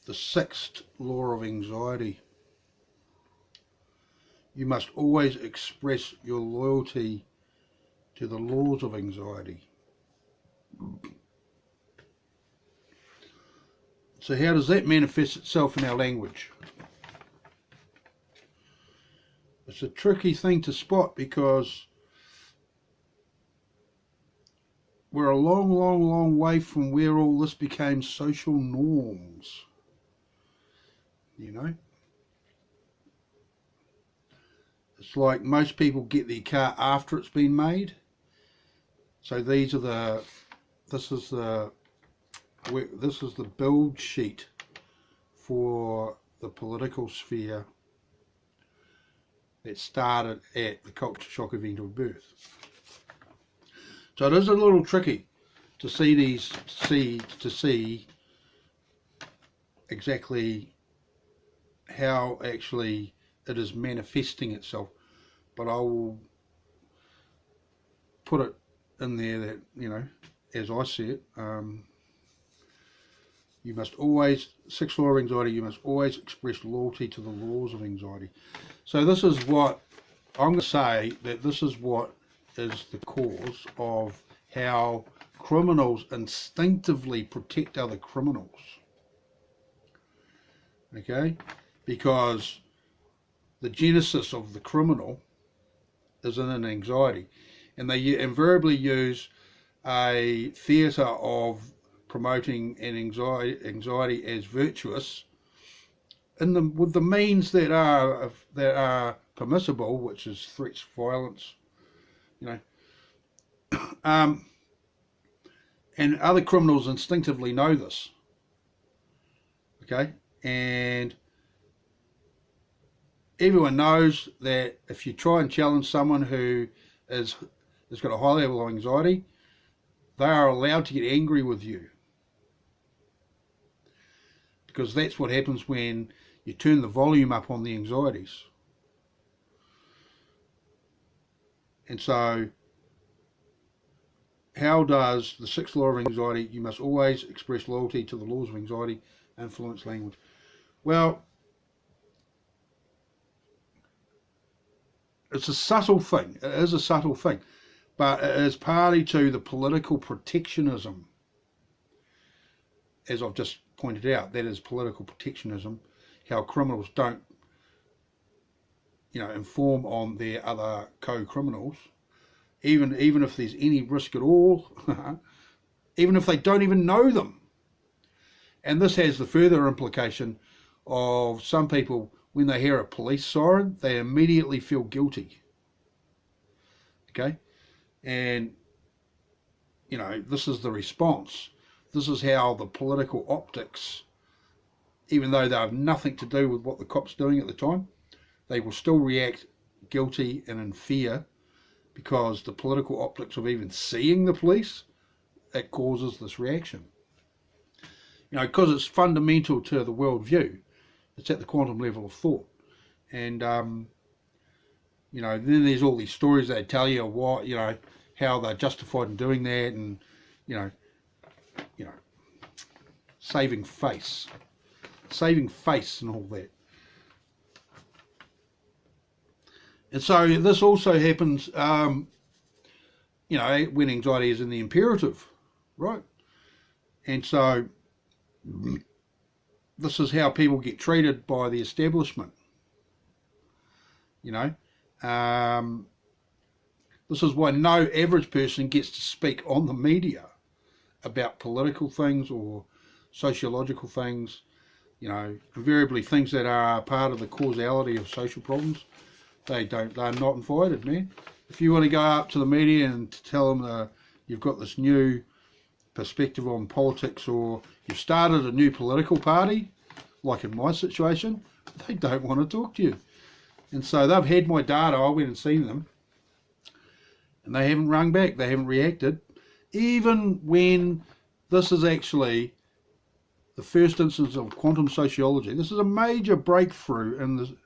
the sixth law of anxiety. You must always express your loyalty to the laws of anxiety. So how does that manifest itself in our language? It's a tricky thing to spot because we're a long, long, long way from where all this became social norms, you know. It's like most people get their car after it's been made. So this is the build sheet for the political sphere that started at the culture shock event of birth. So it is a little tricky to see exactly how actually it is manifesting itself, but I will put it in there that, you know, as I see it, you must always, sixth law of anxiety, you must always express loyalty to the laws of anxiety. So this is what I'm going to say, that this is what is the cause of how criminals instinctively protect other criminals. Okay? Because the genesis of the criminal is in an anxiety, and they invariably use a theatre of promoting an anxiety as virtuous with the means that are permissible, which is threats, violence, you know. And other criminals instinctively know this. Okay, and everyone knows that if you try and challenge someone who has got a high level of anxiety, they are allowed to get angry with you. Because that's what happens when you turn the volume up on the anxieties. And so, how does the sixth law of anxiety, you must always express loyalty to the laws of anxiety, influence language? Well, it's a subtle thing. It is a subtle thing. But it is partly to the political protectionism. As I've just pointed out, that is political protectionism. How criminals don't, you know, inform on their other co-criminals, even if there's any risk at all, even if they don't even know them. And this has the further implication of some people, when they hear a police siren, they immediately feel guilty. Okay? And, you know, this is the response. This is how the political optics, even though they have nothing to do with what the cop's doing at the time, they will still react guilty and in fear, because the political optics of even seeing the police, it causes this reaction. You know, because it's fundamental to the worldview. It's at the quantum level of thought. And, you know, then there's all these stories they tell you of what, you know, how they're justified in doing that, and, you know, saving face and all that. And so this also happens, you know, when anxiety is in the imperative, right? And so this is how people get treated by the establishment, you know. This is why no average person gets to speak on the media about political things or sociological things, you know, invariably things that are part of the causality of social problems. They're not invited, man. If you want to go up to the media and tell them you've got this new perspective on politics, or you've started a new political party, like in my situation, they don't want to talk to you. And so they've had my data. I went and seen them, and they haven't rung back. They haven't reacted, even when this is actually the first instance of quantum sociology. This is a major breakthrough in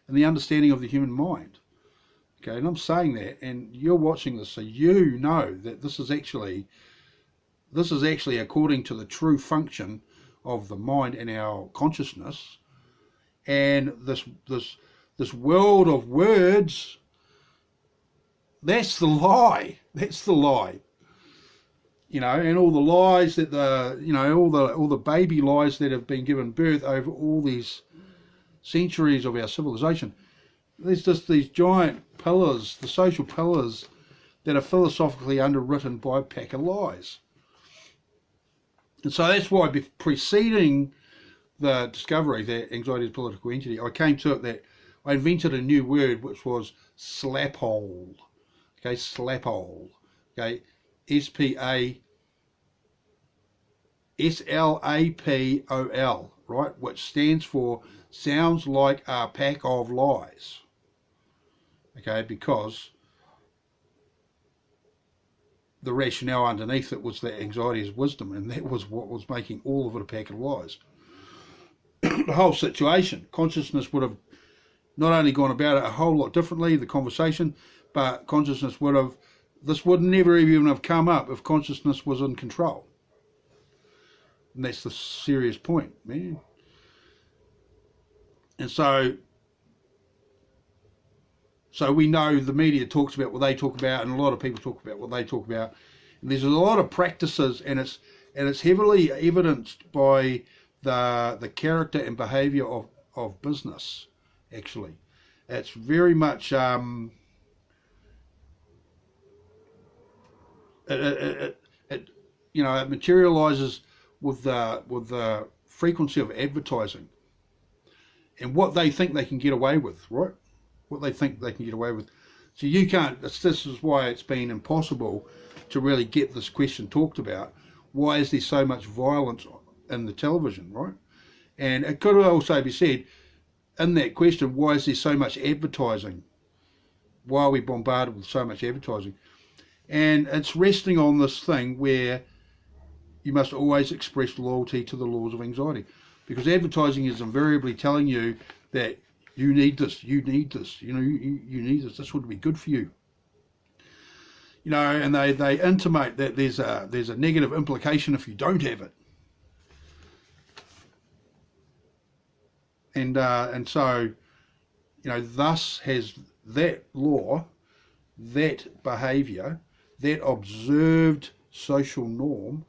the understanding of the human mind. Okay, and I'm saying that, and you're watching this, so you know that this is actually according to the true function of the mind and our consciousness, and this world of words, that's the lie. That's the lie. You know, and all the lies that all the baby lies that have been given birth over all these centuries of our civilization. There's just these giant pillars, the social pillars, that are philosophically underwritten by a pack of lies. And so that's why, preceding the discovery that anxiety is a political entity, I came to it that I invented a new word, which was slaphole. Okay, slaphole. Okay, SLAPOL, right, which stands for sounds like a pack of lies. Okay, because the rationale underneath it was that anxiety is wisdom, and that was what was making all of it a pack of lies. The whole situation, consciousness would have not only gone about it a whole lot differently, the conversation, but consciousness would have, this would never even have come up if consciousness was in control. And that's the serious point, man. And so we know the media talks about what they talk about, and a lot of people talk about what they talk about. And there's a lot of practices, and it's heavily evidenced by the character and behaviour of business. Actually, it's very much it materialises with the frequency of advertising and what they think they can get away with, right? What they think they can get away with. So you can't, this is why it's been impossible to really get this question talked about. Why is there so much violence in the television, right? And it could also be said in that question, why is there so much advertising? Why are we bombarded with so much advertising? And it's resting on this thing where you must always express loyalty to the laws of anxiety, because advertising is invariably telling you that you need this, you need this, you need this would be good for you. You know, and they intimate that there's a negative implication if you don't have it. And so, you know, thus has that law, that behaviour, that observed social norm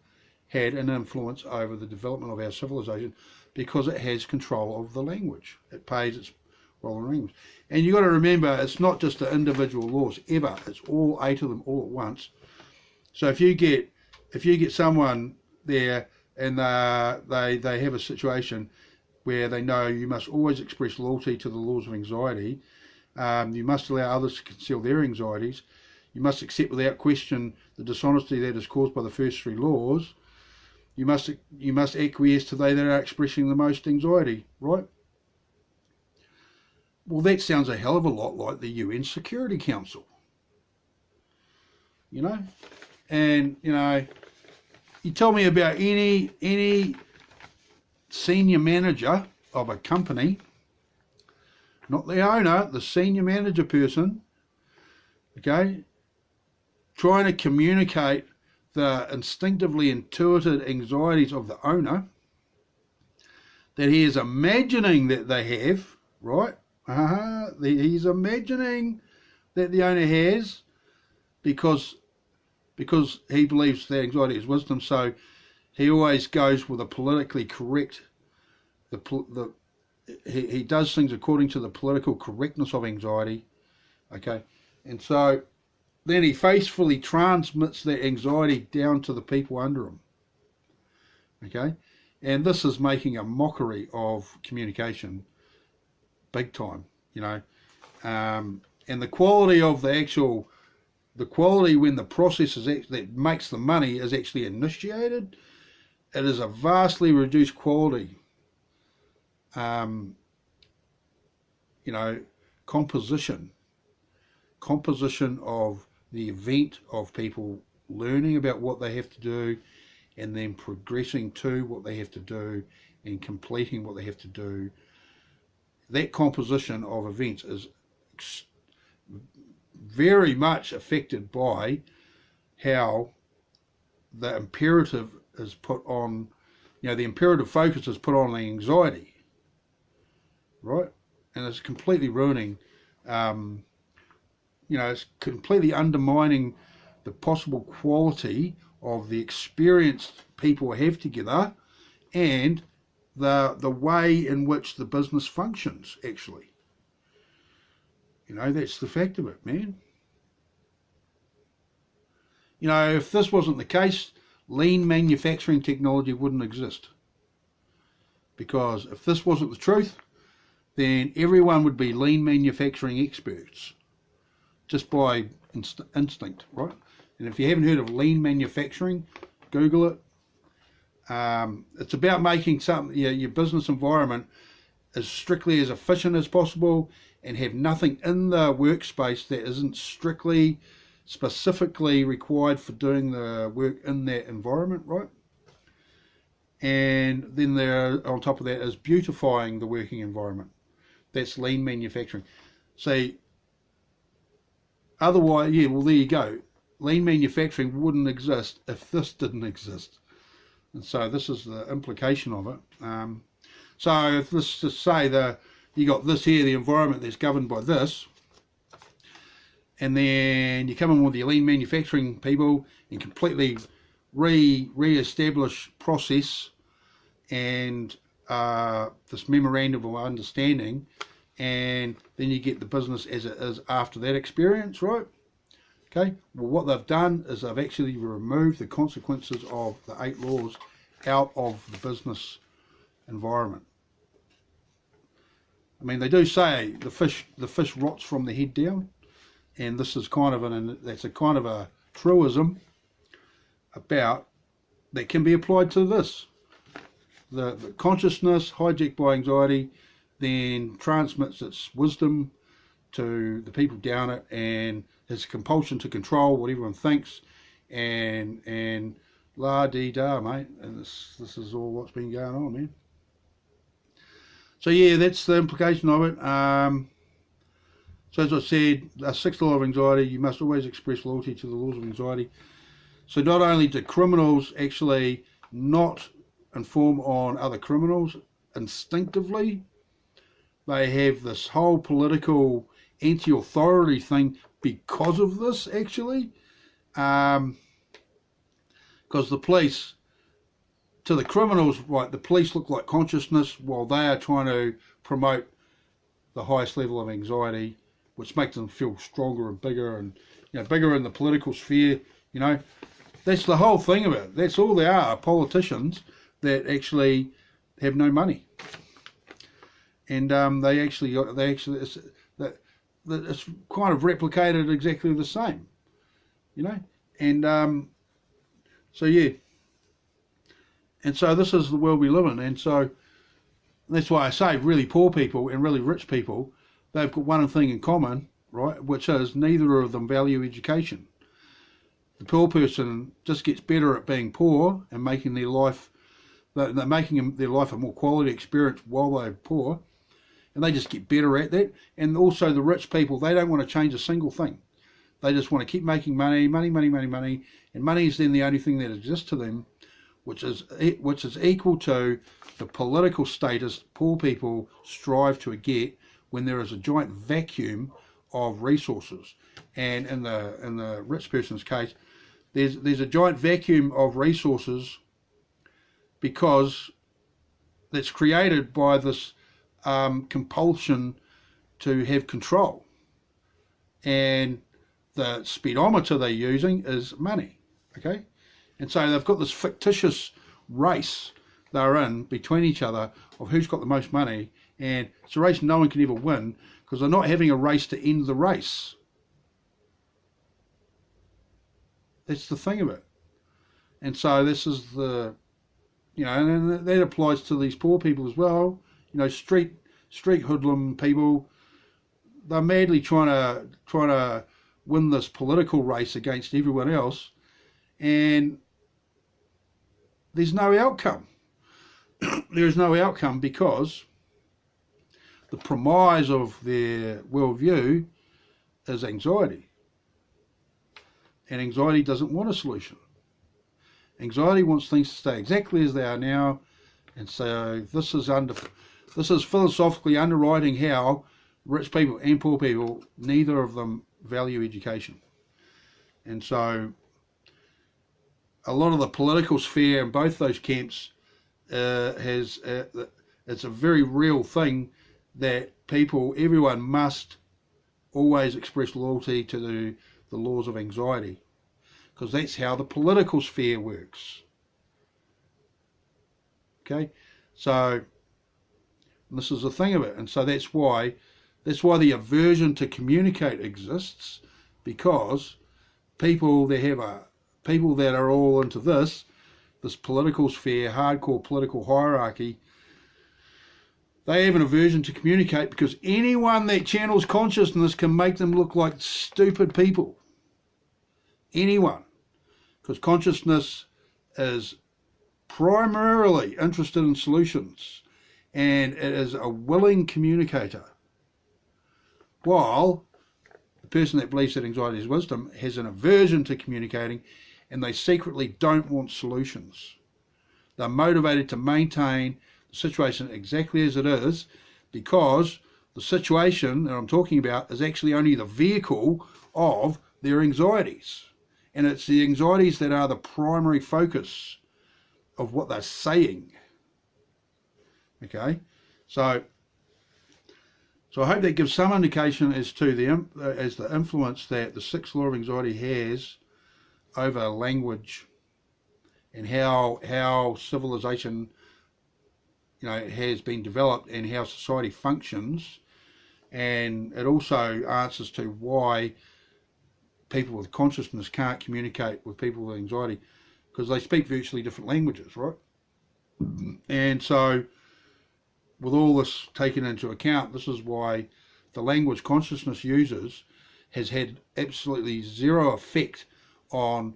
had an influence over the development of our civilization, because it has control of the language. It pays its role in language. And you've got to remember, it's not just the individual laws ever, it's all 8 of them all at once. So if you get someone there and they have a situation where they know you must always express loyalty to the laws of anxiety, you must allow others to conceal their anxieties, you must accept without question the dishonesty that is caused by the first 3 laws, you must acquiesce to they that are expressing the most anxiety, right? Well, that sounds a hell of a lot like the UN Security Council, you know. And you know, you tell me about any senior manager of a company, not the owner, the senior manager person, okay, trying to communicate the instinctively intuited anxieties of the owner that he is imagining that they have, right? He's imagining that the owner has, because he believes that anxiety is wisdom, so he always goes with a politically correct, he does things according to the political correctness of anxiety, okay? And so then he faithfully transmits that anxiety down to the people under him, okay? And this is making a mockery of communication, big time, you know. And the quality of the quality when the process that makes the money is actually initiated, it is a vastly reduced quality. You know, composition of the event of people learning about what they have to do and then progressing to what they have to do and completing what they have to do. That composition of events is very much affected by how the imperative is put on you know, the imperative focus is put on the anxiety, right? And it's completely ruining, you know, it's completely undermining the possible quality of the experience people have together and the way in which the business functions, actually. You know, that's the fact of it, man. You know, if this wasn't the case, lean manufacturing technology wouldn't exist. Because if this wasn't the truth, then everyone would be lean manufacturing experts just by instinct, right? And if you haven't heard of lean manufacturing, Google it. It's about making your business environment as strictly as efficient as possible and have nothing in the workspace that isn't specifically required for doing the work in that environment, right? And then there, on top of that, is beautifying the working environment. That's lean manufacturing. So otherwise, yeah, well, there you go. Lean manufacturing wouldn't exist if this didn't exist. And so this is the implication of it. So if this to say you got this here, the environment that's governed by this, and then you come in with your lean manufacturing people and completely re-establish process and this memorandum of understanding, and then you get the business as it is after that experience, right? Okay, well, what they've done is they've actually removed the consequences of the 8 laws out of the business environment. I mean, they do say the fish rots from the head down, and this is kind of that's a kind of a truism about that can be applied to this. The consciousness hijacked by anxiety then transmits its wisdom to the people down it, and its compulsion to control what everyone thinks, and la-dee-da, mate. And this is all what's been going on, man. So yeah, that's the implication of it. So as I said, a 6th law of anxiety: you must always express loyalty to the laws of anxiety. So not only do criminals actually not inform on other criminals instinctively, they have this whole political anti-authority thing because of this, actually. Because the police, to the criminals, right, the police look like consciousness while they are trying to promote the highest level of anxiety, which makes them feel stronger and bigger, and bigger in the political sphere. That's the whole thing of it. That's all they are, politicians that actually have no money, and they actually it's kind of replicated exactly the same, and so yeah, and so this is the world we live in. And so that's why I say really poor people and really rich people, they've got one thing in common, right, which is neither of them value education. The poor person just gets better at being poor and making their life, they're making their life a more quality experience while they're poor, and they just get better at that. And also the rich people, they don't want to change a single thing. They just want to keep making money, and money is then the only thing that exists to them, which is equal to the political status poor people strive to get when there is a giant vacuum of resources. And in the rich person's case, there's a giant vacuum of resources because that's created by this compulsion to have control, and the speedometer they're using is money. Okay, and so they've got this fictitious race they're in between each other of who's got the most money, and it's a race no one can ever win because they're not having a race to end the race. That's the thing of it. And so this is the, and that applies to these poor people as well. Street hoodlum people, they're madly trying to win this political race against everyone else, and there's no outcome. There is no outcome because the premise of their worldview is anxiety. And anxiety doesn't want a solution. Anxiety wants things to stay exactly as they are now And so this is philosophically underwriting how rich people and poor people, neither of them value education. And so a lot of the political sphere in both those camps it's a very real thing that everyone must always express loyalty to the laws of anxiety, because that's how the political sphere works. Okay, so this is the thing of it, and so that's why the aversion to communicate exists, because people that are all into this political sphere, hardcore political hierarchy, they have an aversion to communicate, because anyone that channels consciousness can make them look like stupid people. Anyone. Because consciousness is primarily interested in solutions, and it is a willing communicator. While the person that believes that anxiety is wisdom has an aversion to communicating, and they secretly don't want solutions. They're motivated to maintain the situation exactly as it is, because the situation that I'm talking about is actually only the vehicle of their anxieties. And it's the anxieties that are the primary focus of what they're saying. Okay, so I hope that gives some indication as to the influence that the sixth law of anxiety has over language, and how civilization, has been developed, and how society functions. And it also answers to why people with consciousness can't communicate with people with anxiety, because they speak virtually different languages, right? And so with all this taken into account, this is why the language consciousness uses has had absolutely zero effect on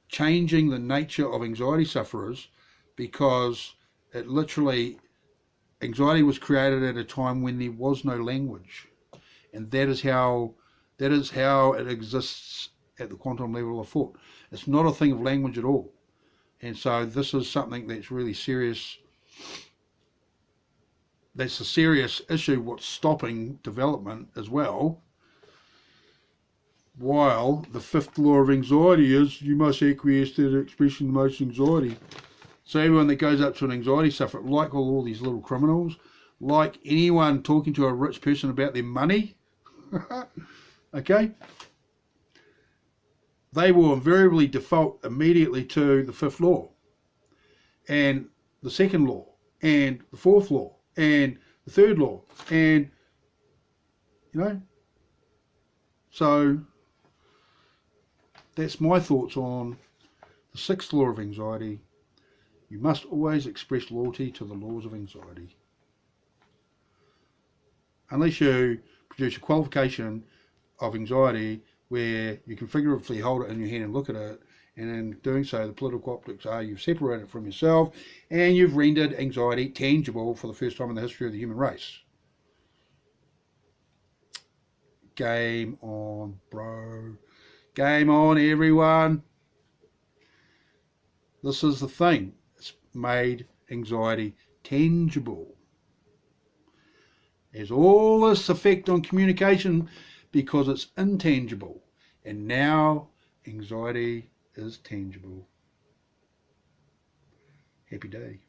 changing the nature of anxiety sufferers, because anxiety was created at a time when there was no language, and that is how it exists at the quantum level of thought. It's not a thing of language at all. And so this is something that's really serious. That's a serious issue, what's stopping development as well. While the fifth law of anxiety is you must acquiesce to the expression of the most anxiety. So everyone that goes up to an anxiety sufferer, like all these little criminals, like anyone talking to a rich person about their money, okay, they will invariably default immediately to the fifth law, and the second law, and the fourth law, and the third law, and so that's my thoughts on the sixth law of anxiety. You must always express loyalty to the laws of anxiety. Unless you produce a qualification of anxiety where you can figuratively hold it in your hand and look at it, and in doing so the political optics are you've separated it from yourself and you've rendered anxiety tangible for the first time in the history of the human race. Game on, bro. Game on, everyone. This is the thing. It's made anxiety tangible. There's all this effect on communication because it's intangible. And now anxiety is tangible. Happy day.